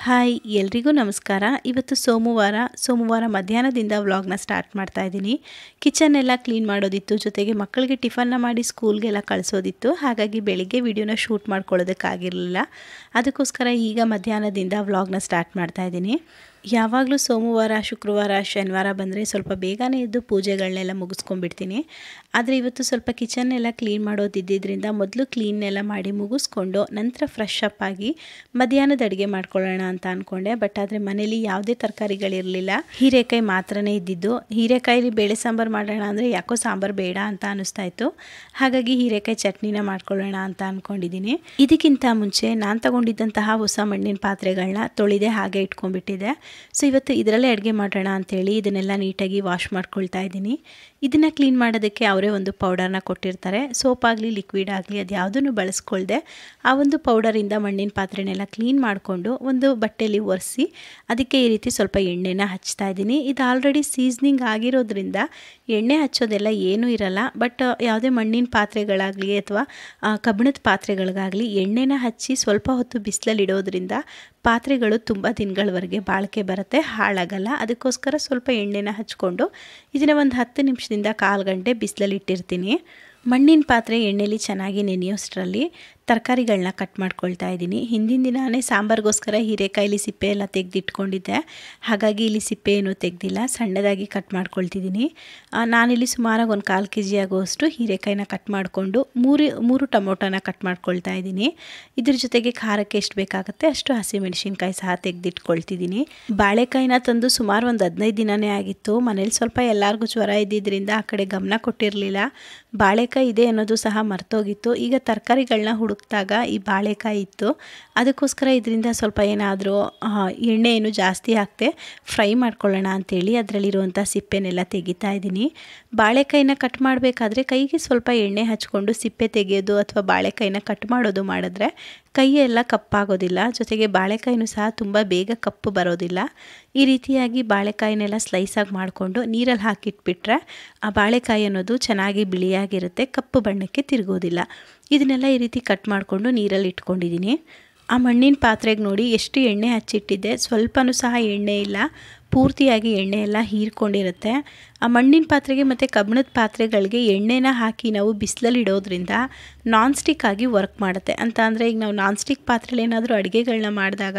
Hi ಎಲ್ರಿಗೂ ನಮಸ್ಕಾರ. ಇವತ್ತು ಸೋಮವಾರ ಮಧ್ಯಾಹ್ನದಿಂದ ವ್ಲಾಗ್ನ ಸ್ಟಾರ್ಟ್ ಮಾಡ್ತಾ ಇದ್ದೀನಿ. ಕಿಚನ್ ಎಲ್ಲ ಕ್ಲೀನ್ ಮಾಡೋದಿತ್ತು, ಜೊತೆಗೆ ಮಕ್ಕಳಿಗೆ ಟಿಫನ್ನ ಮಾಡಿ ಸ್ಕೂಲ್ಗೆಲ್ಲ ಕಳಿಸೋದಿತ್ತು. ಹಾಗಾಗಿ ಬೆಳಿಗ್ಗೆ ವಿಡಿಯೋನ ಶೂಟ್ ಮಾಡ್ಕೊಳ್ಳೋದಕ್ಕಾಗಿರಲಿಲ್ಲ. ಅದಕ್ಕೋಸ್ಕರ ಈಗ ಮಧ್ಯಾಹ್ನದಿಂದ ವ್ಲಾಗ್ನ ಸ್ಟಾರ್ಟ್ ಮಾಡ್ತಾ ಇದ್ದೀನಿ. ಯಾವಾಗಲೂ ಸೋಮವಾರ, ಶುಕ್ರವಾರ, ಶನಿವಾರ ಬಂದರೆ ಸ್ವಲ್ಪ ಬೇಗನೆ ಎದ್ದು ಪೂಜೆಗಳನ್ನೆಲ್ಲ ಮುಗಿಸ್ಕೊಂಡ್ಬಿಡ್ತೀನಿ. ಆದರೆ ಇವತ್ತು ಸ್ವಲ್ಪ ಕಿಚನ್ ಎಲ್ಲ ಕ್ಲೀನ್ ಮಾಡೋದಿದ್ದರಿಂದ ಮೊದಲು ಕ್ಲೀನ್ನೆಲ್ಲ ಮಾಡಿ ಮುಗಿಸ್ಕೊಂಡು ನಂತರ ಫ್ರೆಶ್ ಅಪ್ ಆಗಿ ಮಧ್ಯಾಹ್ನದ ಅಡುಗೆ ಮಾಡ್ಕೊಳ್ಳೋಣ ಅಂತ ಅಂದ್ಕೊಂಡೆ. ಬಟ್ ಆದರೆ ಮನೇಲಿ ಯಾವುದೇ ತರಕಾರಿಗಳಿರಲಿಲ್ಲ, ಹೀರೆಕಾಯಿ ಮಾತ್ರನೇ ಇದ್ದಿದ್ದು. ಹೀರೆಕಾಯಲ್ಲಿ ಬೇಳೆ ಸಾಂಬಾರು ಮಾಡೋಣ ಅಂದರೆ ಯಾಕೋ ಸಾಂಬಾರು ಬೇಡ ಅಂತ ಅನ್ನಿಸ್ತಾ ಇತ್ತು. ಹಾಗಾಗಿ ಹೀರೆಕಾಯಿ ಚಟ್ನಿನ ಮಾಡ್ಕೊಳ್ಳೋಣ ಅಂತ ಅಂದ್ಕೊಂಡಿದ್ದೀನಿ. ಇದಕ್ಕಿಂತ ಮುಂಚೆ ನಾನು ತಗೊಂಡಿದ್ದಂತಹ ಹೊಸ ಮಣ್ಣಿನ ಪಾತ್ರೆಗಳನ್ನ ತೊಳೆದೇ ಹಾಗೆ ಇಟ್ಕೊಂಡ್ಬಿಟ್ಟಿದ್ದೆ. ಸೊ ಇವತ್ತು ಇದರಲ್ಲೇ ಅಡುಗೆ ಮಾಡೋಣ ಅಂಥೇಳಿ ಇದನ್ನೆಲ್ಲ ನೀಟಾಗಿ ವಾಶ್ ಮಾಡ್ಕೊಳ್ತಾ ಇದ್ದೀನಿ. ಇದನ್ನು ಕ್ಲೀನ್ ಮಾಡೋದಕ್ಕೆ ಅವರೇ ಒಂದು ಪೌಡರ್ನ ಕೊಟ್ಟಿರ್ತಾರೆ. ಸೋಪ್ ಆಗಲಿ ಲಿಕ್ವಿಡ್ ಆಗಲಿ ಅದು ಯಾವುದನ್ನು ಬಳಸ್ಕೊಳ್ದೆ ಆ ಒಂದು ಪೌಡರಿಂದ ಮಣ್ಣಿನ ಪಾತ್ರೆನೆಲ್ಲ ಕ್ಲೀನ್ ಮಾಡಿಕೊಂಡು ಒಂದು ಬಟ್ಟೆಯಲ್ಲಿ ಒರೆಸಿ ಅದಕ್ಕೆ ಈ ರೀತಿ ಸ್ವಲ್ಪ ಎಣ್ಣೆನ ಹಚ್ತಾ ಇದ್ದೀನಿ. ಇದು ಆಲ್ರೆಡಿ ಸೀಸ್ನಿಂಗ್ ಆಗಿರೋದ್ರಿಂದ ಎಣ್ಣೆ ಹಚ್ಚೋದೆಲ್ಲ ಏನೂ ಇರಲ್ಲ. ಬಟ್ ಯಾವುದೇ ಮಣ್ಣಿನ ಪಾತ್ರೆಗಳಾಗಲಿ ಅಥವಾ ಕಬ್ಬಿಣದ ಪಾತ್ರೆಗಳಿಗಾಗಲಿ ಎಣ್ಣೆನ ಹಚ್ಚಿ ಸ್ವಲ್ಪ ಹೊತ್ತು ಬಿಸಿಲಲ್ಲಿ ಇಡೋದ್ರಿಂದ ಪಾತ್ರೆಗಳು ತುಂಬ ದಿನಗಳವರೆಗೆ ಬಾಳಿಕೆ ಬರುತ್ತೆ, ಹಾಳಾಗಲ್ಲ. ಅದಕ್ಕೋಸ್ಕರ ಸ್ವಲ್ಪ ಎಣ್ಣೆನ ಹಚ್ಕೊಂಡು ಇದನ್ನು ಒಂದು 10 ನಿಮಿಷದಿಂದ 1/4 ಗಂಟೆ ಬಿಸಿಲಲ್ಲಿ ಇಟ್ಟಿರ್ತೀನಿ. ಮಣ್ಣಿನ ಪಾತ್ರೆ ಎಣ್ಣೆಲಿ ಚೆನ್ನಾಗಿ ನೆನೆಯೋಷ್ಟರಲ್ಲಿ ತರಕಾರಿಗಳನ್ನ ಕಟ್ ಮಾಡ್ಕೊಳ್ತಾ ಇದ್ದೀನಿ. ಹಿಂದಿನ ದಿನಾನೇ ಸಾಂಬಾರಿಗೋಸ್ಕರ ಹೀರೆಕಾಯಲ್ಲಿ ಸಿಪ್ಪೆ ಎಲ್ಲ ತೆಗೆದಿಟ್ಕೊಂಡಿದ್ದೆ. ಹಾಗಾಗಿ ಇಲ್ಲಿ ಸಿಪ್ಪೆ ಏನೂ ತೆಗೆದಿಲ್ಲ, ಸಣ್ಣದಾಗಿ ಕಟ್ ಮಾಡ್ಕೊಳ್ತಿದ್ದೀನಿ. ನಾನಿಲ್ಲಿ ಸುಮಾರಾಗಿ ಒಂದು 1/4 kg ಆಗುವಷ್ಟು ಹೀರೆಕಾಯಿನ ಕಟ್ ಮಾಡಿಕೊಂಡು ಮೂರು ಟೊಮೊಟೊನ ಕಟ್ ಮಾಡ್ಕೊಳ್ತಾ ಇದ್ದೀನಿ. ಇದ್ರ ಜೊತೆಗೆ ಖಾರಕ್ಕೆ ಎಷ್ಟು ಬೇಕಾಗುತ್ತೆ ಅಷ್ಟು ಹಸಿಮೆಣಸಿನ್ಕಾಯಿ ಸಹ ತೆಗೆದಿಟ್ಕೊಳ್ತಿದ್ದೀನಿ. ಬಾಳೆಕಾಯಿನ ತಂದು ಸುಮಾರು ಒಂದು 15 ದಿನವೇ ಆಗಿತ್ತು. ಮನೇಲಿ ಸ್ವಲ್ಪ ಎಲ್ಲರಿಗೂ ಜ್ವರ ಇದ್ದಿದ್ದರಿಂದ ಆ ಕಡೆ ಗಮನ ಕೊಟ್ಟಿರಲಿಲ್ಲ. ಬಾಳೆಕಾಯಿ ಇದೆ ಅನ್ನೋದು ಸಹ ಮರ್ತೋಗಿತ್ತು. ಈಗ ತರಕಾರಿಗಳನ್ನ ಹುಡುಕ್ತಾಗ ಈ ಬಾಳೆಕಾಯಿ ಇತ್ತು. ಅದಕ್ಕೋಸ್ಕರ ಇದರಿಂದ ಸ್ವಲ್ಪ ಏನಾದರೂ ಎಣ್ಣೆ ಏನು ಜಾಸ್ತಿ ಹಾಕ್ತೆ ಫ್ರೈ ಮಾಡ್ಕೊಳ್ಳೋಣ ಅಂಥೇಳಿ ಅದರಲ್ಲಿರುವಂಥ ಸಿಪ್ಪೆನೆಲ್ಲ ತೆಗಿತಾ ಇದ್ದೀನಿ. ಬಾಳೆಕಾಯಿನ ಕಟ್ ಮಾಡಬೇಕಾದ್ರೆ ಕೈಗೆ ಸ್ವಲ್ಪ ಎಣ್ಣೆ ಹಚ್ಕೊಂಡು ಸಿಪ್ಪೆ ತೆಗೆಯೋದು ಅಥವಾ ಬಾಳೆಕಾಯಿನ ಕಟ್ ಮಾಡೋದು ಮಾಡಿದ್ರೆ ಕೈಯೆಲ್ಲ ಕಪ್ಪಾಗೋದಿಲ್ಲ. ಜೊತೆಗೆ ಬಾಳೆಕಾಯಿನೂ ಸಹ ತುಂಬ ಬೇಗ ಕಪ್ಪು ಬರೋದಿಲ್ಲ. ಈ ರೀತಿಯಾಗಿ ಬಾಳೆಕಾಯಿನೆಲ್ಲ ಸ್ಲೈಸಾಗಿ ಮಾಡಿಕೊಂಡು ನೀರಲ್ಲಿ ಹಾಕಿಟ್ಬಿಟ್ರೆ ಆ ಬಾಳೆಕಾಯಿ ಅನ್ನೋದು ಚೆನ್ನಾಗಿ ಬಿಳಿಯಾಗಿರುತ್ತೆ, ಕಪ್ಪು ಬಣ್ಣಕ್ಕೆ ತಿರುಗೋದಿಲ್ಲ. ಇದನ್ನೆಲ್ಲ ಈ ರೀತಿ ಕಟ್ ಮಾಡಿಕೊಂಡು ನೀರಲ್ಲಿ ಇಟ್ಕೊಂಡಿದ್ದೀನಿ. ಆ ಮಣ್ಣಿನ ಪಾತ್ರೆಗೆ ನೋಡಿ ಎಷ್ಟು ಎಣ್ಣೆ ಹಚ್ಚಿಟ್ಟಿದ್ದೆ, ಸ್ವಲ್ಪನೂ ಸಹ ಎಣ್ಣೆ ಇಲ್ಲ, ಪೂರ್ತಿಯಾಗಿ ಎಣ್ಣೆ ಎಲ್ಲ ಹೀರ್ಕೊಂಡಿರುತ್ತೆ. ಆ ಮಣ್ಣಿನ ಪಾತ್ರೆಗೆ ಮತ್ತು ಕಬ್ಬಿಣದ ಪಾತ್ರೆಗಳಿಗೆ ಎಣ್ಣೆನ ಹಾಕಿ ನಾವು ಬಿಸಿಲಲ್ಲಿ ಇಡೋದ್ರಿಂದ ನಾನ್ ಸ್ಟಿಕ್ ಆಗಿ ವರ್ಕ್ ಮಾಡುತ್ತೆ. ಅಂತ ಅಂದರೆ ಈಗ ನಾವು ನಾನ್ ಸ್ಟಿಕ್ ಪಾತ್ರೆಯಲ್ಲಿ ಏನಾದರೂ ಅಡುಗೆಗಳನ್ನ ಮಾಡಿದಾಗ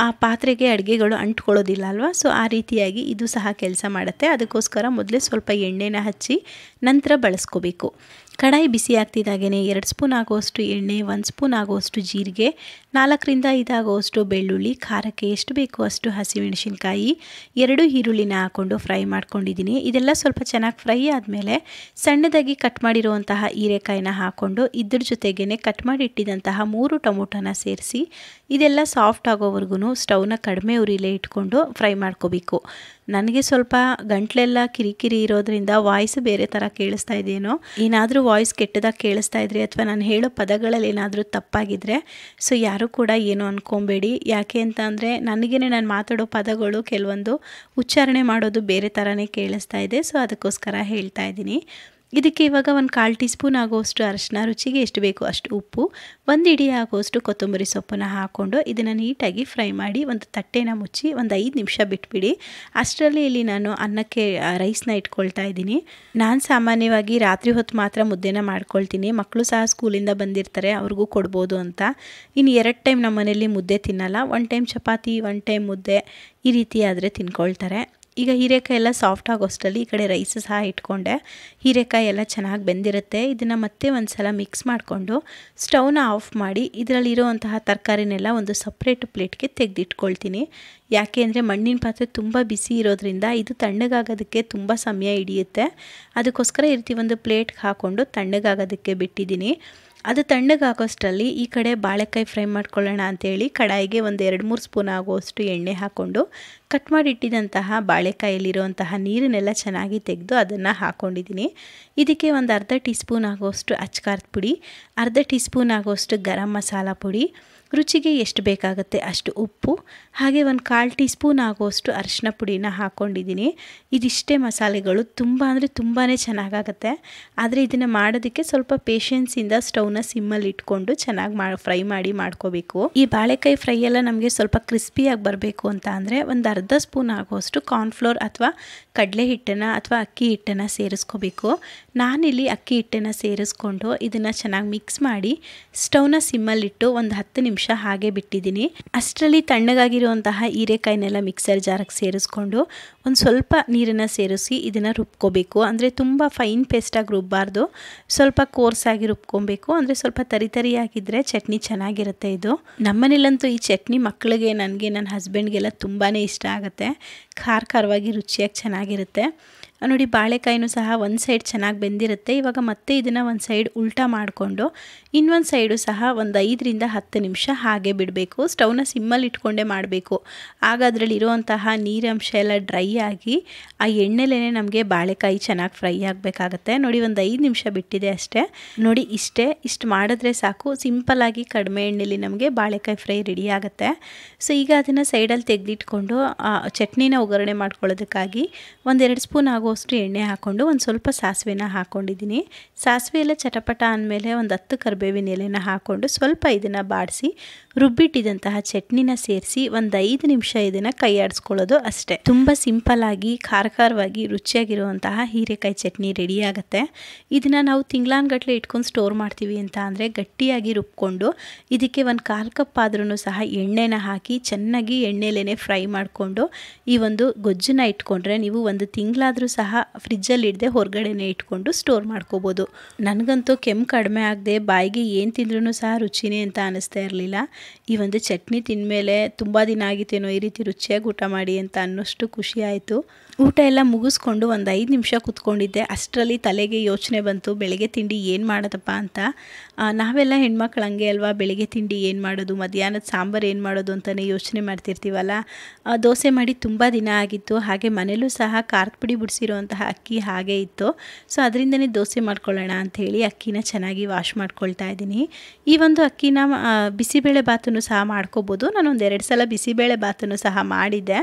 ಆ ಪಾತ್ರೆಗೆ ಅಡುಗೆಗಳು ಅಂಟ್ಕೊಳ್ಳೋದಿಲ್ಲ ಅಲ್ವಾ. ಸೊ ಆ ರೀತಿಯಾಗಿ ಇದು ಸಹ ಕೆಲಸ ಮಾಡುತ್ತೆ. ಅದಕ್ಕೋಸ್ಕರ ಮೊದಲೇ ಸ್ವಲ್ಪ ಎಣ್ಣೆನ ಹಚ್ಚಿ ನಂತರ ಬಳಸ್ಕೋಬೇಕು. ಕಡಾಯಿ ಬಿಸಿ ಆಗ್ತಿದ್ದಾಗೇ 2 ಸ್ಪೂನ್ ಆಗುವಷ್ಟು ಎಣ್ಣೆ, 1 ಸ್ಪೂನ್ ಆಗುವಷ್ಟು ಜೀರಿಗೆ, 4ರಿಂದ 5 ಆಗುವಷ್ಟು ಬೆಳ್ಳುಳ್ಳಿ, ಖಾರಕ್ಕೆ ಎಷ್ಟು ಬೇಕೋ ಅಷ್ಟು ಹಸಿಮೆಣಸಿನ್ಕಾಯಿ, 2 ಈರುಳ್ಳಿನ ಹಾಕ್ಕೊಂಡು ಫ್ರೈ ಮಾಡ್ಕೊಂಡಿದ್ದೀನಿ. ಇದೆಲ್ಲ ಸ್ವಲ್ಪ ಚೆನ್ನಾಗಿ ಫ್ರೈ ಆದಮೇಲೆ ಸಣ್ಣದಾಗಿ ಕಟ್ ಮಾಡಿರುವಂತಹ ಹೀರೆಕಾಯಿನ ಹಾಕ್ಕೊಂಡು ಇದ್ರ ಜೊತೆಗೇ ಕಟ್ ಮಾಡಿ ಇಟ್ಟಿದ್ದಂತಹ 3 ಟೊಮೊಟೊನ ಸೇರಿಸಿ ಇದೆಲ್ಲ ಸಾಫ್ಟ್ ಆಗೋವರೆಗೂ ಸ್ಟವ್ನ ಕಡಿಮೆ ಉರಿಲೇ ಇಟ್ಕೊಂಡು ಫ್ರೈ ಮಾಡ್ಕೋಬೇಕು. ನನಗೆ ಸ್ವಲ್ಪ ಗಂಟ್ಲೆಲ್ಲ ಕಿರಿಕಿರಿ ಇರೋದ್ರಿಂದ ವಾಯ್ಸ್ ಬೇರೆ ಥರ ಕೇಳಿಸ್ತಾ ಇದೆಯೇನೋ. ಏನಾದರೂ ವಾಯ್ಸ್ ಕೆಟ್ಟದಾಗಿ ಕೇಳಿಸ್ತಾ ಇದ್ರೆ ಅಥವಾ ನಾನು ಹೇಳೋ ಪದಗಳಲ್ಲಿ ಏನಾದರೂ ತಪ್ಪಾಗಿದ್ದರೆ ಸೊ ಯಾರೂ ಕೂಡ ಏನು ಅಂದ್ಕೊಬೇಡಿ. ಯಾಕೆ ಅಂತ ಅಂದರೆ ನನಗೇನೆ ನಾನು ಮಾತಾಡೋ ಪದಗಳು ಕೆಲವೊಂದು ಉಚ್ಚಾರಣೆ ಮಾಡೋದು ಬೇರೆ ಥರನೇ ಕೇಳಿಸ್ತಾ ಇದೆ. ಸೊ ಅದಕ್ಕೋಸ್ಕರ ಹೇಳ್ತಾ ಇದ್ದೀನಿ. ಇದಕ್ಕೆ ಇವಾಗ ಒಂದು 1/4 ಟೀ ಸ್ಪೂನ್ ಆಗುವಷ್ಟು ಅರಿಶಿನ, ರುಚಿಗೆ ಎಷ್ಟು ಬೇಕು ಅಷ್ಟು ಉಪ್ಪು, 1 ಇಡಿ ಆಗುವಷ್ಟು ಕೊತ್ತಂಬರಿ ಸೊಪ್ಪನ್ನು ಹಾಕ್ಕೊಂಡು ಇದನ್ನು ನೀಟಾಗಿ ಫ್ರೈ ಮಾಡಿ ಒಂದು ತಟ್ಟೆನ ಮುಚ್ಚಿ ಒಂದು 5 ನಿಮಿಷ ಬಿಟ್ಬಿಡಿ. ಅಷ್ಟರಲ್ಲಿ ಇಲ್ಲಿ ನಾನು ಅನ್ನಕ್ಕೆ ರೈಸ್ನ ಇಟ್ಕೊಳ್ತಾ ಇದ್ದೀನಿ. ನಾನು ಸಾಮಾನ್ಯವಾಗಿ ರಾತ್ರಿ ಹೊತ್ತು ಮಾತ್ರ ಮುದ್ದೆನ ಮಾಡ್ಕೊಳ್ತೀನಿ. ಮಕ್ಕಳು ಸಹ ಸ್ಕೂಲಿಂದ ಬಂದಿರ್ತಾರೆ, ಅವ್ರಿಗೂ ಕೊಡ್ಬೋದು ಅಂತ. ಇನ್ನು 2 ಟೈಮ್ ನಮ್ಮ ಮನೇಲಿ ಮುದ್ದೆ ತಿನ್ನಲ್ಲ. 1 ಟೈಮ್ ಚಪಾತಿ, 1 ಟೈಮ್ ಮುದ್ದೆ, ಈ ರೀತಿ ಆದರೆ ತಿನ್ಕೊಳ್ತಾರೆ. ಈಗ ಹೀರೆಕಾಯಿ ಎಲ್ಲ ಸಾಫ್ಟ್ ಆಗೋಷ್ಟರಲ್ಲಿ ಈ ಕಡೆ ರೈಸ್ ಸಹ ಇಟ್ಕೊಂಡೆ. ಹೀರೆಕಾಯಿ ಎಲ್ಲ ಚೆನ್ನಾಗಿ ಬೆಂದಿರುತ್ತೆ. ಇದನ್ನು ಮತ್ತೆ ಒಂದು ಸಲ ಮಿಕ್ಸ್ ಮಾಡಿಕೊಂಡು ಸ್ಟವ್ನ ಆಫ್ ಮಾಡಿ ಇದರಲ್ಲಿರುವಂತಹ ತರಕಾರಿನೆಲ್ಲ ಒಂದು ಸಪ್ರೇಟ್ ಪ್ಲೇಟ್ಗೆ ತೆಗೆದಿಟ್ಕೊಳ್ತೀನಿ. ಯಾಕೆ ಅಂದರೆ ಮಣ್ಣಿನ ಪಾತ್ರೆ ತುಂಬ ಬಿಸಿ ಇರೋದ್ರಿಂದ ಇದು ತಣ್ಣಗಾಗೋದಕ್ಕೆ ತುಂಬ ಸಮಯ ಹಿಡಿಯುತ್ತೆ. ಅದಕ್ಕೋಸ್ಕರ ಈ ರೀತಿ ಒಂದು ಪ್ಲೇಟ್ಗೆ ಹಾಕ್ಕೊಂಡು ತಣ್ಣಗಾಗೋದಕ್ಕೆ ಬಿಟ್ಟಿದ್ದೀನಿ. ಅದು ತಣ್ಣಗಾಗೋಷ್ಟರಲ್ಲಿ ಈ ಕಡೆ ಬಾಳೆಕಾಯಿ ಫ್ರೈ ಮಾಡ್ಕೊಳ್ಳೋಣ ಅಂಥೇಳಿ ಕಡಾಯಿಗೆ ಒಂದು 2-3 ಸ್ಪೂನ್ ಆಗುವಷ್ಟು ಎಣ್ಣೆ ಹಾಕ್ಕೊಂಡು ಕಟ್ ಮಾಡಿ ಇಟ್ಟಿದಂತಹ ಬಾಳೆಕಾಯಲ್ಲಿರುವಂತಹ ನೀರನ್ನೆಲ್ಲ ಚೆನ್ನಾಗಿ ತೆಗೆದು ಅದನ್ನು ಹಾಕ್ಕೊಂಡಿದ್ದೀನಿ. ಇದಕ್ಕೆ ಒಂದು ಅರ್ಧ ಟೀ ಸ್ಪೂನ್ ಆಗುವಷ್ಟು ಅಚ್ಕಾರದ ಪುಡಿ, ಅರ್ಧ ಟೀ ಸ್ಪೂನ್ ಆಗುವಷ್ಟು ಗರಂ ಮಸಾಲ ಪುಡಿ, ರುಚಿಗೆ ಎಷ್ಟು ಬೇಕಾಗುತ್ತೆ ಅಷ್ಟು ಉಪ್ಪು, ಹಾಗೆ ಒಂದು 1/4 ಟೀ ಸ್ಪೂನ್ ಆಗುವಷ್ಟು ಅರಿಶಿನ ಪುಡಿನ ಹಾಕ್ಕೊಂಡಿದ್ದೀನಿ. ಇದಿಷ್ಟೇ ಮಸಾಲೆಗಳು. ತುಂಬ ಅಂದರೆ ತುಂಬಾ ಚೆನ್ನಾಗಾಗುತ್ತೆ. ಆದರೆ ಇದನ್ನು ಮಾಡೋದಕ್ಕೆ ಸ್ವಲ್ಪ ಪೇಷನ್ಸಿಂದ ಸ್ಟವ್ನ ಸಿಮ್ಮಲ್ಲಿ ಇಟ್ಕೊಂಡು ಚೆನ್ನಾಗಿ ಫ್ರೈ ಮಾಡಿ ಮಾಡ್ಕೋಬೇಕು. ಈ ಬಾಳೆಕಾಯಿ ಫ್ರೈ ಎಲ್ಲ ನಮಗೆ ಸ್ವಲ್ಪ ಕ್ರಿಸ್ಪಿಯಾಗಿ ಬರಬೇಕು ಅಂತ ಅಂದರೆ ಒಂದು ಅರ್ಧ ಸ್ಪೂನ್ ಆಗುವಷ್ಟು ಕಾರ್ನ್ಫ್ಲೋರ್ ಅಥವಾ ಕಡಲೆ ಹಿಟ್ಟನ್ನು ಅಥವಾ ಅಕ್ಕಿ ಹಿಟ್ಟನ್ನು ಸೇರಿಸ್ಕೋಬೇಕು. ನಾನಿಲ್ಲಿ ಅಕ್ಕಿ ಹಿಟ್ಟನ್ನು ಸೇರಿಸ್ಕೊಂಡು ಇದನ್ನು ಚೆನ್ನಾಗಿ ಮಿಕ್ಸ್ ಮಾಡಿ ಸ್ಟವ್ನ ಸಿಮ್ಮಲ್ಲಿಟ್ಟು ಒಂದು 10 ನಿಮಿಷ ಹಾಗೆ ಬಿಟ್ಟಿದ್ದೀನಿ. ಅಷ್ಟರಲ್ಲಿ ತಣ್ಣಗಾಗಿರುವಂತಹ ಹೀರೆಕಾಯಿನೆಲ್ಲ ಮಿಕ್ಸರ್ ಜಾರಿಗೆ ಸೇರಿಸ್ಕೊಂಡು ಒಂದು ಸ್ವಲ್ಪ ನೀರನ್ನು ಸೇರಿಸಿ ಇದನ್ನು ರುಬ್ಕೋಬೇಕು. ಅಂದರೆ ತುಂಬ ಫೈನ್ ಪೇಸ್ಟಾಗಿ ರುಬ್ಬಾರ್ದು, ಸ್ವಲ್ಪ ಕೋರ್ಸಾಗಿ ರುಬ್ಕೊಬೇಕು. ಅಂದರೆ ಸ್ವಲ್ಪ ತರಿಯಾಗಿದ್ದರೆ ಚಟ್ನಿ ಚೆನ್ನಾಗಿರುತ್ತೆ. ಇದು ನಮ್ಮನೇಲಂತೂ ಈ ಚಟ್ನಿ ಮಕ್ಕಳಿಗೆ, ನನಗೆ, ನನ್ನ ಹಸ್ಬೆಂಡ್ಗೆಲ್ಲ ತುಂಬಾ ಇಷ್ಟ ಆಗುತ್ತೆ. ಖಾರವಾಗಿ ರುಚಿಯಾಗಿ ಚೆನ್ನಾಗಿರುತ್ತೆ. ನೋಡಿ, ಬಾಳೆಕಾಯಿನೂ ಸಹ ಒಂದು ಸೈಡ್ ಚೆನ್ನಾಗಿ ಬೆಂದಿರುತ್ತೆ. ಇವಾಗ ಮತ್ತೆ ಇದನ್ನು ಒಂದು ಸೈಡ್ ಉಲ್ಟಾ ಮಾಡಿಕೊಂಡು ಇನ್ನೊಂದು ಸೈಡು ಸಹ ಒಂದು 5 ರಿಂದ 10 ನಿಮಿಷ ಹಾಗೆ ಬಿಡಬೇಕು. ಸ್ಟವ್ನ ಸಿಮ್ಮಲ್ಲಿ ಇಟ್ಕೊಂಡೇ ಮಾಡಬೇಕು. ಆಗ ಅದರಲ್ಲಿ ಇರುವಂತಹ ನೀರಂಶ ಎಲ್ಲ ಡ್ರೈ ಆಗಿ ಆ ಎಣ್ಣೆಲೇ ನಮಗೆ ಬಾಳೆಕಾಯಿ ಚೆನ್ನಾಗಿ ಫ್ರೈ ಆಗಬೇಕಾಗತ್ತೆ. ನೋಡಿ, ಒಂದು 5 ನಿಮಿಷ ಬಿಟ್ಟಿದೆ ಅಷ್ಟೇ. ನೋಡಿ, ಇಷ್ಟು ಮಾಡಿದ್ರೆ ಸಾಕು. ಸಿಂಪಲ್ಲಾಗಿ ಕಡಿಮೆ ಎಣ್ಣೆಲಿ ನಮಗೆ ಬಾಳೆಕಾಯಿ ಫ್ರೈ ರೆಡಿ ಆಗುತ್ತೆ. ಸೊ ಈಗ ಅದನ್ನು ಸೈಡಲ್ಲಿ ತೆಗೆದಿಟ್ಕೊಂಡು ಚಟ್ನಿನ ಒಗ್ಗರಣೆ ಮಾಡ್ಕೊಳ್ಳೋದಕ್ಕಾಗಿ 1-2 ಸ್ಪೂನ್ ಆಗುವಷ್ಟು ಎಣ್ಣೆ ಹಾಕ್ಕೊಂಡು ಒಂದು ಸ್ವಲ್ಪ ಸಾಸಿವೆನ ಹಾಕ್ಕೊಂಡಿದ್ದೀನಿ. ಸಾಸಿವೆ ಎಲ್ಲ ಚಟಪಟ ಅಂದಮೇಲೆ ಒಂದು 10 ಕರಿಬೇವಿನ ಎಲೆನ ಹಾಕ್ಕೊಂಡು ಸ್ವಲ್ಪ ಇದನ್ನು ಬಾಡಿಸಿ ರುಬ್ಬಿಟ್ಟಿದಂತಹ ಚಟ್ನಿನ ಸೇರಿಸಿ ಒಂದು 5 ನಿಮಿಷ ಇದನ್ನು ಕೈ ಆಡಿಸ್ಕೊಳ್ಳೋದು ಅಷ್ಟೇ. ತುಂಬ ಸಿಂಪಲ್ಲಾಗಿ ಖಾರವಾಗಿ ರುಚಿಯಾಗಿರುವಂತಹ ಹೀರೆಕಾಯಿ ಚಟ್ನಿ ರೆಡಿ ಆಗುತ್ತೆ. ಇದನ್ನು ನಾವು ತಿಂಗಳಾನ್ಗಟ್ಲೆ ಇಟ್ಕೊಂಡು ಸ್ಟೋರ್ ಮಾಡ್ತೀವಿ ಅಂತ ಅಂದರೆ ಗಟ್ಟಿಯಾಗಿ ರುಬ್ಕೊಂಡು ಇದಕ್ಕೆ ಒಂದು 1/4 ಕಪ್ ಆದ್ರೂ ಸಹ ಎಣ್ಣೆನ ಹಾಕಿ ಚೆನ್ನಾಗಿ ಎಣ್ಣೆಲೇ ಫ್ರೈ ಮಾಡಿಕೊಂಡು ಈ ಒಂದು ಗೊಜ್ಜನ್ನ ಇಟ್ಕೊಂಡ್ರೆ ನೀವು ಒಂದು ತಿಂಗಳಾದರೂ ಸಹ ಫ್ರಿಜ್ಜಲ್ಲಿ ಇಡದೆ ಹೊರಗಡೆನೇ ಇಟ್ಕೊಂಡು ಸ್ಟೋರ್ ಮಾಡ್ಕೋಬೋದು. ನನಗಂತೂ ಕೆಮ್ಮು ಕಡಿಮೆ ಆಗದೆ ಬಾಯಿಗೆ ಏನು ತಿಂದ್ರೂ ಸಹ ರುಚಿನೇ ಅಂತ ಅನ್ನಿಸ್ತಾ ಇರಲಿಲ್ಲ. ಈ ಒಂದು ಚಟ್ನಿ ತಿಂದಮೇಲೆ ತುಂಬ ದಿನ ಆಗಿತ್ತೇನೋ ಈ ರೀತಿ ರುಚಿಯಾಗಿ ಊಟ ಮಾಡಿ ಅಂತ ಅನ್ನೋಷ್ಟು ಖುಷಿ ಆಯಿತು. ಊಟ ಎಲ್ಲ ಮುಗಿಸ್ಕೊಂಡು ಒಂದು 5 ನಿಮಿಷ ಕೂತ್ಕೊಂಡಿದ್ದೆ. ಅಷ್ಟರಲ್ಲಿ ತಲೆಗೆ ಯೋಚನೆ ಬಂತು, ಬೆಳಗ್ಗೆ ತಿಂಡಿ ಏನು ಮಾಡೋದಪ್ಪ ಅಂತ. ನಾವೆಲ್ಲ ಹೆಣ್ಮಕ್ಳು ಹಂಗೆ ಅಲ್ವಾ, ಬೆಳಗ್ಗೆ ತಿಂಡಿ ಏನು ಮಾಡೋದು, ಮಧ್ಯಾಹ್ನದ ಸಾಂಬಾರು ಏನು ಮಾಡೋದು ಅಂತಲೇ ಯೋಚನೆ ಮಾಡ್ತಿರ್ತೀವಲ್ಲ. ದೋಸೆ ಮಾಡಿ ತುಂಬ ದಿನ ಆಗಿತ್ತು. ಹಾಗೆ ಮನೇಲೂ ಸಹ ಖಾರದ ಪುಡಿ ಬಿಡಿಸಿರುವಂತಹ ಅಕ್ಕಿ ಹಾಗೆ ಇತ್ತು. ಸೊ ಅದರಿಂದನೇ ದೋಸೆ ಮಾಡ್ಕೊಳ್ಳೋಣ ಅಂಥೇಳಿ ಅಕ್ಕಿನ ಚೆನ್ನಾಗಿ ವಾಶ್ ಮಾಡ್ಕೊಳ್ತಾ ಇದ್ದೀನಿ. ಈ ಒಂದು ಅಕ್ಕಿನ ಬಿಸಿಬೇಳೆ ಬಾತನ್ನು ಸಹ ಮಾಡ್ಕೋಬೋದು. ನಾನೊಂದು 2 ಸಲ ಬಿಸಿಬೇಳೆ ಬಾತನ್ನು ಸಹ ಮಾಡಿದ್ದೆ.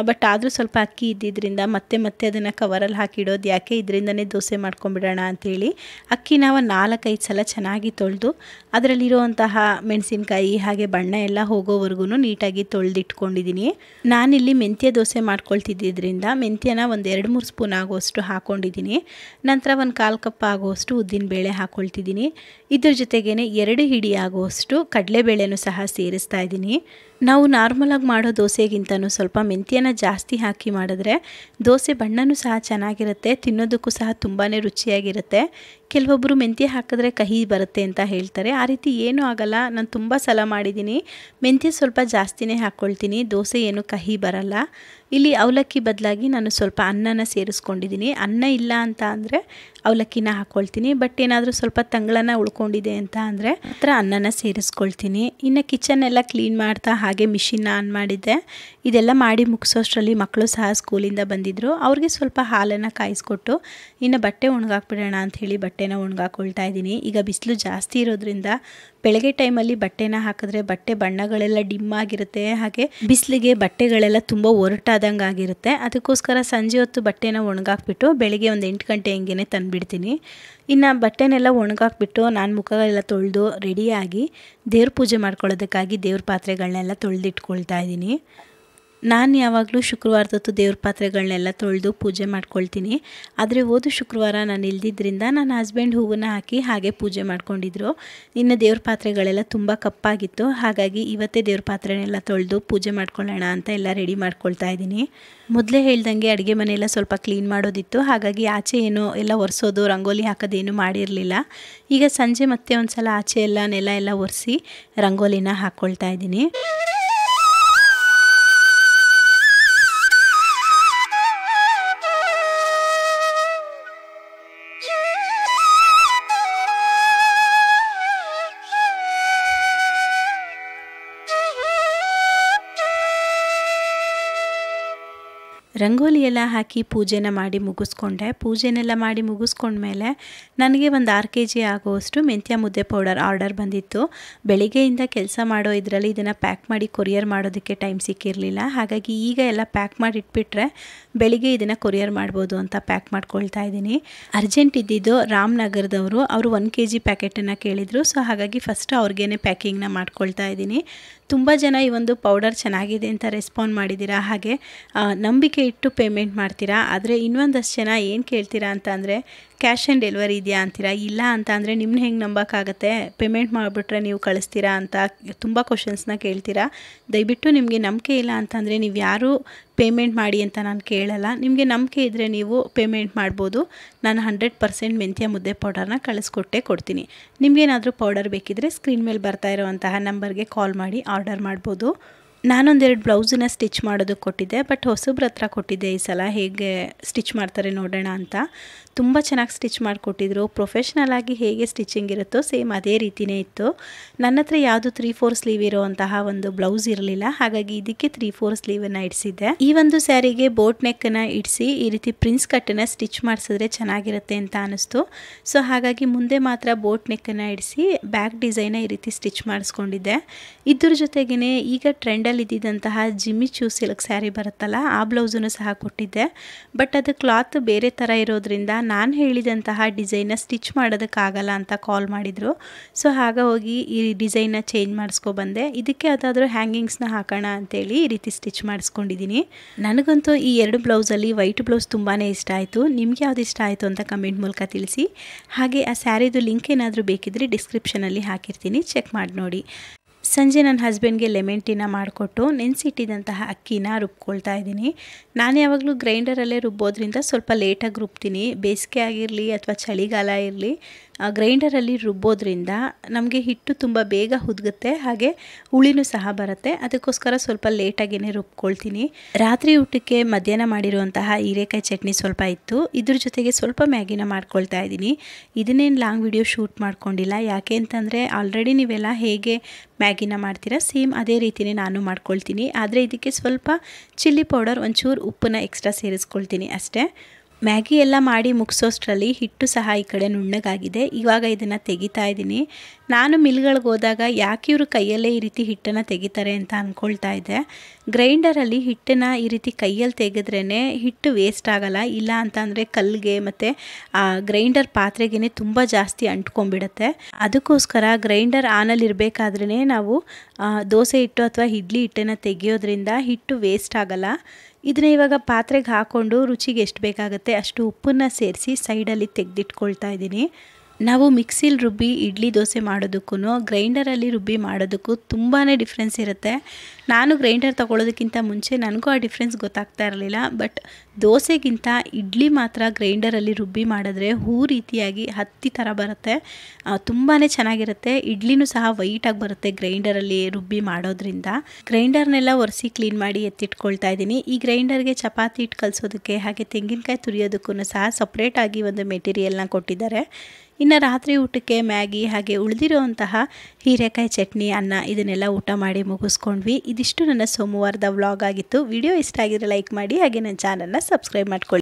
ಬಟ್ ಆದರೂ ಸ್ವಲ್ಪ ಅಕ್ಕಿ ಇದ್ದಿದ್ದರಿಂದ ಮತ್ತೆ ಅದನ್ನು ಕವರಲ್ಲಿ ಹಾಕಿಡೋದು ಯಾಕೆ, ಇದರಿಂದನೇ ದೋಸೆ ಮಾಡ್ಕೊಂಬಿಡೋಣ ಅಂಥೇಳಿ ಅಕ್ಕಿನ 4-5 ಸಲ ಚೆನ್ನಾಗಿ ತೊಳೆದು ಅದರಲ್ಲಿರುವಂತಹ ಮೆಣಸಿನ್ಕಾಯಿ ಹಾಗೆ ಬಣ್ಣ ಎಲ್ಲ ಹೋಗೋವರೆಗೂ ನೀಟಾಗಿ ತೊಳೆದಿಟ್ಕೊಂಡಿದ್ದೀನಿ. ನಾನಿಲ್ಲಿ ಮೆಂತ್ಯ ದೋಸೆ ಮಾಡ್ಕೊಳ್ತಿದ್ದರಿಂದ ಮೆಂತ್ಯನ ಒಂದು 2-3 ಸ್ಪೂನ್ ಆಗುವಷ್ಟು ಹಾಕ್ಕೊಂಡಿದ್ದೀನಿ. ನಂತರ ಒಂದು 1/4 ಕಪ್ ಆಗುವಷ್ಟು ಉದ್ದಿನಬೇಳೆ ಹಾಕ್ಕೊಳ್ತಿದ್ದೀನಿ. ಇದ್ರ ಜೊತೆಗೇ 2 ಹಿಡಿ ಆಗುವಷ್ಟು ಕಡಲೆಬೇಳೆನೂ ಸಹ ಸೇರಿಸ್ತಾ ಇದ್ದೀನಿ. ನಾವು ನಾರ್ಮಲಾಗಿ ಮಾಡೋ ದೋಸೆಗಿಂತನೂ ಸ್ವಲ್ಪ ಮೆಂತ್ಯನ ಜಾಸ್ತಿ ಹಾಕಿ ಮಾಡಿದ್ರೆ ದೋಸೆ ಬಣ್ಣನೂ ಸಹ ಚೆನ್ನಾಗಿರುತ್ತೆ, ತಿನ್ನೋದಕ್ಕೂ ಸಹ ತುಂಬಾ ರುಚಿಯಾಗಿರುತ್ತೆ. ಕೆಲವೊಬ್ಬರು ಮೆಂತ್ಯ ಹಾಕಿದ್ರೆ ಕಹಿ ಬರುತ್ತೆ ಅಂತ ಹೇಳ್ತಾರೆ. ಆ ರೀತಿ ಏನೂ ಆಗಲ್ಲ. ನಾನು ತುಂಬ ಸಲ ಮಾಡಿದ್ದೀನಿ. ಮೆಂತ್ಯ ಸ್ವಲ್ಪ ಜಾಸ್ತಿನೇ ಹಾಕ್ಕೊಳ್ತೀನಿ, ದೋಸೆ ಏನು ಕಹಿ ಬರಲ್ಲ. ಇಲ್ಲಿ ಅವಲಕ್ಕಿ ಬದಲಾಗಿ ನಾನು ಸ್ವಲ್ಪ ಅನ್ನನ ಸೇರಿಸ್ಕೊಂಡಿದ್ದೀನಿ. ಅನ್ನ ಇಲ್ಲ ಅಂತ ಅಂದರೆ ಅವಲಕ್ಕಿನ ಹಾಕ್ಕೊಳ್ತೀನಿ. ಬಟ್ ಏನಾದರೂ ಸ್ವಲ್ಪ ತಂಗಳನ್ನ ಉಳ್ಕೊಂಡಿದೆ ಅಂತ ಅಂದರೆ ಮಾತ್ರ ಅನ್ನನ ಸೇರಿಸ್ಕೊಳ್ತೀನಿ. ಇನ್ನು ಕಿಚನ್ ಎಲ್ಲ ಕ್ಲೀನ್ ಮಾಡ್ತಾ ಹಾಗೆ ಮಿಷಿನ್ನ ಆನ್ ಮಾಡಿದ್ದೆ. ಇದೆಲ್ಲ ಮಾಡಿ ಮುಗಿಸೋಷ್ಟರಲ್ಲಿ ಮಕ್ಕಳು ಸಹ ಸ್ಕೂಲಿಂದ ಬಂದಿದ್ದರು. ಅವ್ರಿಗೆ ಸ್ವಲ್ಪ ಹಾಲನ್ನು ಕಾಯಿಸ್ಕೊಟ್ಟು ಇನ್ನು ಬಟ್ಟೆ ಒಣಗಾಕ್ಬಿಡೋಣ ಅಂಥೇಳಿ ಬಟ್ಟೆನ ಒಣಗಾಕೊಳ್ತಾ ಇದ್ದೀನಿ. ಈಗ ಬಿಸಿಲು ಜಾಸ್ತಿ ಇರೋದ್ರಿಂದ ಬೆಳಗ್ಗೆ ಟೈಮಲ್ಲಿ ಬಟ್ಟೆನ ಹಾಕಿದ್ರೆ ಬಟ್ಟೆ ಬಣ್ಣಗಳೆಲ್ಲ ಡಿಮ್ ಆಗಿರುತ್ತೆ, ಹಾಗೆ ಬಿಸಿಲಿಗೆ ಬಟ್ಟೆಗಳೆಲ್ಲ ತುಂಬ ಒರಟಾದಂಗೆ ಆಗಿರುತ್ತೆ. ಅದಕ್ಕೋಸ್ಕರ ಸಂಜೆ ಹೊತ್ತು ಬಟ್ಟೆನ ಒಣಗಾಕ್ಬಿಟ್ಟು ಬೆಳಗ್ಗೆ ಒಂದು 8 ಗಂಟೆ ಹಿಂಗೆ ತಂದುಬಿಡ್ತೀನಿ. ಇನ್ನು ಬಟ್ಟೆನೆಲ್ಲ ಒಣಗಾಕ್ಬಿಟ್ಟು ನಾನು ಮುಖ ಎಲ್ಲ ತೊಳೆದು ರೆಡಿಯಾಗಿ ದೇವ್ರ ಪೂಜೆ ಮಾಡ್ಕೊಳ್ಳೋದಕ್ಕಾಗಿ ದೇವ್ರ ಪಾತ್ರೆಗಳನ್ನೆಲ್ಲ ತೊಳೆದಿಟ್ಕೊಳ್ತಾ ಇದ್ದೀನಿ. ನಾನು ಯಾವಾಗಲೂ ಶುಕ್ರವಾರದೊತ್ತು ದೇವ್ರ ಪಾತ್ರೆಗಳನ್ನೆಲ್ಲ ತೊಳೆದು ಪೂಜೆ ಮಾಡ್ಕೊಳ್ತೀನಿ. ಆದರೆ ಹೋದ ಶುಕ್ರವಾರ ನಾನು ಇಲ್ದಿದ್ದರಿಂದ ನನ್ನ ಹಸ್ಬೆಂಡ್ ಹೂವನ್ನು ಹಾಕಿ ಹಾಗೆ ಪೂಜೆ ಮಾಡ್ಕೊಂಡಿದ್ರು. ಇನ್ನು ದೇವ್ರ ಪಾತ್ರೆಗಳೆಲ್ಲ ತುಂಬ ಕಪ್ಪಾಗಿತ್ತು. ಹಾಗಾಗಿ ಇವತ್ತೇ ದೇವ್ರ ಪಾತ್ರೆನೆಲ್ಲ ತೊಳೆದು ಪೂಜೆ ಮಾಡ್ಕೊಳ್ಳೋಣ ಅಂತ ಎಲ್ಲ ರೆಡಿ ಮಾಡ್ಕೊಳ್ತಾ ಇದ್ದೀನಿ. ಮೊದಲೇ ಹೇಳ್ದಂಗೆ ಅಡುಗೆ ಮನೆಯೆಲ್ಲ ಸ್ವಲ್ಪ ಕ್ಲೀನ್ ಮಾಡೋದಿತ್ತು. ಹಾಗಾಗಿ ಆಚೆ ಏನೋ ಎಲ್ಲ ಒರೆಸೋದು ರಂಗೋಲಿ ಹಾಕೋದೇನು ಮಾಡಿರಲಿಲ್ಲ. ಈಗ ಸಂಜೆ ಮತ್ತೆ ಒಂದು ಸಲ ಆಚೆ ಎಲ್ಲ ನೆಲ ಎಲ್ಲ ಒರೆಸಿ ರಂಗೋಲಿನ ಹಾಕ್ಕೊಳ್ತಾ ಇದ್ದೀನಿ. ರಂಗೋಲಿ ಎಲ್ಲ ಹಾಕಿ ಪೂಜೆನ ಮಾಡಿ ಮುಗಿಸ್ಕೊಂಡೆ. ಪೂಜೆನೆಲ್ಲ ಮಾಡಿ ಮುಗಿಸ್ಕೊಂಡ್ಮೇಲೆ ನನಗೆ ಒಂದು 6 kg ಆಗುವಷ್ಟು ಮೆಂತ್ಯ ಮುದ್ದೆ ಪೌಡರ್ ಆರ್ಡರ್ ಬಂದಿತ್ತು. ಬೆಳಿಗ್ಗೆಯಿಂದ ಕೆಲಸ ಮಾಡೋ ಇದರಲ್ಲಿ ಇದನ್ನು ಪ್ಯಾಕ್ ಮಾಡಿ ಕೊರಿಯರ್ ಮಾಡೋದಕ್ಕೆ ಟೈಮ್ ಸಿಕ್ಕಿರಲಿಲ್ಲ. ಹಾಗಾಗಿ ಈಗ ಎಲ್ಲ ಪ್ಯಾಕ್ ಮಾಡಿ ಇಟ್ಬಿಟ್ರೆ ಬೆಳಿಗ್ಗೆ ಇದನ್ನು ಕೊರಿಯರ್ ಮಾಡ್ಬೋದು ಅಂತ ಪ್ಯಾಕ್ ಮಾಡ್ಕೊಳ್ತಾ ಇದ್ದೀನಿ. ಅರ್ಜೆಂಟ್ ಇದ್ದಿದ್ದು ರಾಮನಗರದವರು, ಅವರು 1 kg ಪ್ಯಾಕೆಟನ್ನು ಕೇಳಿದರು. ಸೊ ಹಾಗಾಗಿ ಫಸ್ಟ್ ಅವ್ರಿಗೇನೆ ಪ್ಯಾಕಿಂಗ್ನ ಮಾಡ್ಕೊಳ್ತಾ ಇದ್ದೀನಿ. ತುಂಬ ಜನ ಈ ಒಂದು ಪೌಡರ್ ಚೆನ್ನಾಗಿದೆ ಅಂತ ರೆಸ್ಪಾಂಡ್ ಮಾಡಿದ್ದೀರಾ, ಹಾಗೆ ನಂಬಿಕೆ ಇಟ್ಟು ಪೇಮೆಂಟ್ ಮಾಡ್ತೀರಾ. ಆದರೆ ಇನ್ನೊಂದಷ್ಟು ಜನ ಏನು ಕೇಳ್ತೀರಾ ಅಂತ ಅಂದರೆ ಕ್ಯಾಶ್ ಆನ್ ಡೆಲಿವರಿ ಇದೆಯಾ ಅಂತೀರಾ. ಇಲ್ಲ ಅಂತ ಅಂದರೆ ನಿಮ್ಮನ್ನ ಹೆಂಗೆ ನಂಬೋಕ್ಕಾಗತ್ತೆ, ಪೇಮೆಂಟ್ ಮಾಡಿಬಿಟ್ರೆ ನೀವು ಕಳಿಸ್ತೀರಾ ಅಂತ ತುಂಬ ಕ್ವಶನ್ಸ್ನ ಕೇಳ್ತೀರಾ. ದಯವಿಟ್ಟು ನಿಮಗೆ ನಂಬಿಕೆ ಇಲ್ಲ ಅಂತಂದರೆ ನೀವು ಯಾರೂ ಪೇಮೆಂಟ್ ಮಾಡಿ ಅಂತ ನಾನು ಕೇಳಲ್ಲ. ನಿಮಗೆ ನಂಬಿಕೆ ಇದ್ದರೆ ನೀವು ಪೇಮೆಂಟ್ ಮಾಡ್ಬೋದು. ನಾನು 100% ಮೆಂತ್ಯ ಮುದ್ದೆ ಪೌಡರ್ನ ಕಳಿಸ್ಕೊಟ್ಟೇ ಕೊಡ್ತೀನಿ. ನಿಮಗೇನಾದರೂ ಪೌಡರ್ ಬೇಕಿದ್ದರೆ ಸ್ಕ್ರೀನ್ ಮೇಲೆ ಬರ್ತಾ ಇರೋವಂತಹ ನಂಬರ್ಗೆ ಕಾಲ್ ಮಾಡಿ ಆರ್ಡರ್ ಮಾಡ್ಬೋದು. ನಾನೊಂದೆರಡು ಬ್ಲೌಸನ್ನ ಸ್ಟಿಚ್ ಮಾಡೋದಕ್ಕೆ ಕೊಟ್ಟಿದ್ದೆ, ಬಟ್ ಹೊಸಬ್ರ ಹತ್ರ ಕೊಟ್ಟಿದ್ದೆ ಈ ಸಲ, ಹೇಗೆ ಸ್ಟಿಚ್ ಮಾಡ್ತಾರೆ ನೋಡೋಣ ಅಂತ. ತುಂಬ ಚೆನ್ನಾಗಿ ಸ್ಟಿಚ್ ಮಾಡಿಕೊಟ್ಟಿದ್ರು. ಪ್ರೊಫೆಷ್ನಲ್ ಆಗಿ ಹೇಗೆ ಸ್ಟಿಚಿಂಗ್ ಇರುತ್ತೋ ಸೇಮ್ ಅದೇ ರೀತಿಯೇ ಇತ್ತು. ನನ್ನ ಹತ್ರ ಯಾವುದು 3/4 ಸ್ಲೀವ್ ಇರೋವಂತಹ ಒಂದು ಬ್ಲೌಸ್ ಇರಲಿಲ್ಲ, ಹಾಗಾಗಿ ಇದಕ್ಕೆ 3/4 ಸ್ಲೀವನ್ನು ಇಡಿಸಿದ್ದೆ. ಈ ಒಂದು ಸ್ಯಾರಿಗೆ ಬೋಟ್ ನೆಕ್ಕನ್ನು ಇಡಿಸಿ ಈ ರೀತಿ ಪ್ರಿನ್ಸ್ ಕಟ್ಟನ್ನು ಸ್ಟಿಚ್ ಮಾಡಿಸಿದ್ರೆ ಚೆನ್ನಾಗಿರುತ್ತೆ ಅಂತ ಅನ್ನಿಸ್ತು. ಸೊ ಹಾಗಾಗಿ ಮುಂದೆ ಮಾತ್ರ ಬೋಟ್ ನೆಕ್ಕನ್ನು ಇಡಿಸಿ ಬ್ಯಾಕ್ ಡಿಸೈನ ಈ ರೀತಿ ಸ್ಟಿಚ್ ಮಾಡಿಸ್ಕೊಂಡಿದ್ದೆ. ಇದ್ರ ಜೊತೆಗೇ ಈಗ ಟ್ರೆಂಡಲ್ಲಿ ಇದ್ದಿದ್ದಂತಹ ಜಿಮ್ಮಿ ಚೂ ಸಿಲ್ಕ್ ಸ್ಯಾರಿ ಬರುತ್ತಲ್ಲ, ಆ ಬ್ಲೌಸನ್ನು ಸಹ ಕೊಟ್ಟಿದ್ದೆ. ಬಟ್ ಅದು ಕ್ಲಾತ್ ಬೇರೆ ಥರ ಇರೋದ್ರಿಂದ ನಾನು ಹೇಳಿದಂತಹ ಡಿಸೈನ್ನ ಸ್ಟಿಚ್ ಮಾಡೋದಕ್ಕಾಗಲ್ಲ ಅಂತ ಕಾಲ್ ಮಾಡಿದರು. ಸೊ ಹೋಗಿ ಈ ಡಿಸೈನ್ನ ಚೇಂಜ್ ಮಾಡಿಸ್ಕೊಬಂದೆ. ಇದಕ್ಕೆ ಯಾವುದಾದ್ರೂ ಹ್ಯಾಂಗಿಂಗ್ಸ್ನ ಹಾಕೋಣ ಅಂತೇಳಿ ಈ ರೀತಿ ಸ್ಟಿಚ್ ಮಾಡಿಸ್ಕೊಂಡಿದ್ದೀನಿ. ನನಗಂತೂ ಈ 2 ಬ್ಲೌಸಲ್ಲಿ ವೈಟ್ ಬ್ಲೌಸ್ ತುಂಬಾ ಇಷ್ಟ ಆಯಿತು. ನಿಮ್ಗೆ ಯಾವ್ದು ಇಷ್ಟ ಆಯಿತು ಅಂತ ಕಮೆಂಟ್ ಮೂಲಕ ತಿಳಿಸಿ. ಹಾಗೆ ಆ ಸ್ಯಾರಿದು ಲಿಂಕ್ ಏನಾದರೂ ಬೇಕಿದ್ದರೆ ಡಿಸ್ಕ್ರಿಪ್ಷನಲ್ಲಿ ಹಾಕಿರ್ತೀನಿ, ಚೆಕ್ ಮಾಡಿ ನೋಡಿ. ಸಂಜೆ ನನ್ನ ಹಸ್ಬೆಂಡ್ಗೆ ಲೆಮನ್ ಟೀನ ಮಾಡಿಕೊಟ್ಟು ನೆನೆಸಿಟ್ಟಿದ್ದಂತಹ ಅಕ್ಕಿನ ರುಬ್ಕೊಳ್ತಾ ಇದ್ದೀನಿ. ನಾನು ಯಾವಾಗಲೂ ಗ್ರೈಂಡರಲ್ಲೇ ರುಬ್ಬೋದ್ರಿಂದ ಸ್ವಲ್ಪ ಲೇಟಾಗಿ ರುಬ್ತೀನಿ. ಬೇಸಿಗೆ ಆಗಿರಲಿ ಅಥವಾ ಚಳಿಗಾಲ ಇರಲಿ, ಗ್ರೈಂಡರಲ್ಲಿ ರುಬ್ಬೋದ್ರಿಂದ ನಮಗೆ ಹಿಟ್ಟು ತುಂಬ ಬೇಗ ಹುದುಗುತ್ತೆ, ಹಾಗೆ ಹುಳಿನೂ ಸಹ ಬರುತ್ತೆ. ಅದಕ್ಕೋಸ್ಕರ ಸ್ವಲ್ಪ ಲೇಟಾಗಿಯೇ ರುಬ್ಕೊಳ್ತೀನಿ. ರಾತ್ರಿ ಊಟಕ್ಕೆ ಮಧ್ಯಾಹ್ನ ಮಾಡಿರುವಂತಹ ಹೀರೆಕಾಯಿ ಚಟ್ನಿ ಸ್ವಲ್ಪ ಇತ್ತು. ಇದ್ರ ಜೊತೆಗೆ ಸ್ವಲ್ಪ ಮ್ಯಾಗಿನ ಮಾಡ್ಕೊಳ್ತಾ ಇದ್ದೀನಿ. ಇದನ್ನೇನು ಲಾಂಗ್ ವಿಡಿಯೋ ಶೂಟ್ ಮಾಡ್ಕೊಂಡಿಲ್ಲ, ಯಾಕೆ ಅಂತಂದರೆ ಆಲ್ರೆಡಿ ನೀವೆಲ್ಲ ಹೇಗೆ ಮ್ಯಾಗಿನ ಮಾಡ್ತೀರಾ ಸೇಮ್ ಅದೇ ರೀತಿಯೇ ನಾನು ಮಾಡ್ಕೊಳ್ತೀನಿ. ಆದರೆ ಇದಕ್ಕೆ ಸ್ವಲ್ಪ ಚಿಲ್ಲಿ ಪೌಡರ್, ಒಂಚೂರು ಉಪ್ಪನ್ನ ಎಕ್ಸ್ಟ್ರಾ ಸೇರಿಸ್ಕೊಳ್ತೀನಿ ಅಷ್ಟೇ. ಮ್ಯಾಗಿ ಎಲ್ಲ ಮಾಡಿ ಮುಗಿಸೋಷ್ಟರಲ್ಲಿ ಹಿಟ್ಟು ಸಹ ಈ ಕಡೆ ನುಣ್ಣಗಾಗಿದೆ. ಇವಾಗ ಇದನ್ನು ತೆಗಿತಾ ಇದ್ದೀನಿ. ನಾನು ಮಿಲ್ಗಳಿಗೆ ಹೋದಾಗ ಯಾಕೆ ಇವರು ಕೈಯಲ್ಲೇ ಈ ರೀತಿ ಹಿಟ್ಟನ್ನು ತೆಗಿತಾರೆ ಅಂತ ಅಂದ್ಕೊಳ್ತಾ ಇದ್ದೆ. ಗ್ರೈಂಡರಲ್ಲಿ ಹಿಟ್ಟನ್ನು ಈ ರೀತಿ ಕೈಯಲ್ಲಿ ತೆಗೆದ್ರೇ ಹಿಟ್ಟು ವೇಸ್ಟ್ ಆಗೋಲ್ಲ. ಇಲ್ಲ ಅಂತಂದರೆ ಕಲ್ಲಿಗೆ ಮತ್ತು ಗ್ರೈಂಡರ್ ಪಾತ್ರೆಗೇ ತುಂಬ ಜಾಸ್ತಿ ಅಂಟ್ಕೊಂಡ್ಬಿಡುತ್ತೆ. ಅದಕ್ಕೋಸ್ಕರ ಗ್ರೈಂಡರ್ ಆನಲ್ಲಿ ಇರಬೇಕಾದ್ರೇ ನಾವು ದೋಸೆ ಹಿಟ್ಟು ಅಥವಾ ಇಡ್ಲಿ ಹಿಟ್ಟನ್ನು ತೆಗಿಯೋದ್ರಿಂದ ಹಿಟ್ಟು ವೇಸ್ಟ್ ಆಗೋಲ್ಲ. ಇದನ್ನ ಇವಾಗ ಪಾತ್ರೆಗೆ ಹಾಕ್ಕೊಂಡು ರುಚಿಗೆ ಎಷ್ಟು ಬೇಕಾಗುತ್ತೆ ಅಷ್ಟು ಉಪ್ಪನ್ನು ಸೇರಿಸಿ ಸೈಡಲ್ಲಿ ತೆಗೆದಿಟ್ಕೊಳ್ತಾ ಇದ್ದೀನಿ. ನಾವು ಮಿಕ್ಸಿಲಿ ರುಬ್ಬಿ ಇಡ್ಲಿ ದೋಸೆ ಮಾಡೋದಕ್ಕೂ ಗ್ರೈಂಡರಲ್ಲಿ ರುಬ್ಬಿ ಮಾಡೋದಕ್ಕೂ ತುಂಬಾ ಡಿಫ್ರೆನ್ಸ್ ಇರುತ್ತೆ. ನಾನು ಗ್ರೈಂಡರ್ ತೊಗೊಳೋದಕ್ಕಿಂತ ಮುಂಚೆ ನನಗೂ ಆ ಡಿಫ್ರೆನ್ಸ್ ಗೊತ್ತಾಗ್ತಾ ಇರಲಿಲ್ಲ. ಬಟ್ ದೋಸೆಗಿಂತ ಇಡ್ಲಿ ಮಾತ್ರ ಗ್ರೈಂಡರಲ್ಲಿ ರುಬ್ಬಿ ಮಾಡಿದ್ರೆ ಹೂ ರೀತಿಯಾಗಿ ಹತ್ತಿ ಥರ ಬರುತ್ತೆ, ತುಂಬಾ ಚೆನ್ನಾಗಿರುತ್ತೆ. ಇಡ್ಲಿನೂ ಸಹ ವೈಟಾಗಿ ಬರುತ್ತೆ ಗ್ರೈಂಡರಲ್ಲಿ ರುಬ್ಬಿ ಮಾಡೋದ್ರಿಂದ. ಗ್ರೈಂಡರ್ನೆಲ್ಲ ಒರೆಸಿ ಕ್ಲೀನ್ ಮಾಡಿ ಎತ್ತಿಟ್ಕೊಳ್ತಾ ಇದ್ದೀನಿ. ಈ ಗ್ರೈಂಡರ್ಗೆ ಚಪಾತಿ ಹಿಟ್ಟು ಕಲಿಸೋದಕ್ಕೆ ಹಾಗೆ ತೆಂಗಿನಕಾಯಿ ತುರಿಯೋದಕ್ಕೂ ಸಹ ಸಪ್ರೇಟಾಗಿ ಒಂದು ಮೆಟೀರಿಯಲ್ನ ಕೊಟ್ಟಿದ್ದಾರೆ. ಇನ್ನು ರಾತ್ರಿ ಊಟಕ್ಕೆ ಮ್ಯಾಗಿ ಹಾಗೆ ಉಳಿದಿರುವಂತಹ ಹೀರೆಕಾಯಿ ಚಟ್ನಿ, ಅನ್ನ ಇದನ್ನೆಲ್ಲ ಊಟ ಮಾಡಿ ಮುಗಿಸ್ಕೊಂಡ್ವಿ. ಇದಿಷ್ಟು ನನ್ನ ಸೋಮವಾರದ ವ್ಲಾಗ್ ಆಗಿತ್ತು. ವಿಡಿಯೋ ಇಷ್ಟ ಆಗಿದ್ರೆ ಲೈಕ್ ಮಾಡಿ, ಹಾಗೆ ನನ್ನ ಚಾನಲ್ನ ಸಬ್ಸ್ಕ್ರೈಬ್ ಮಾಡ್ಕೊಳ್ಳಿ.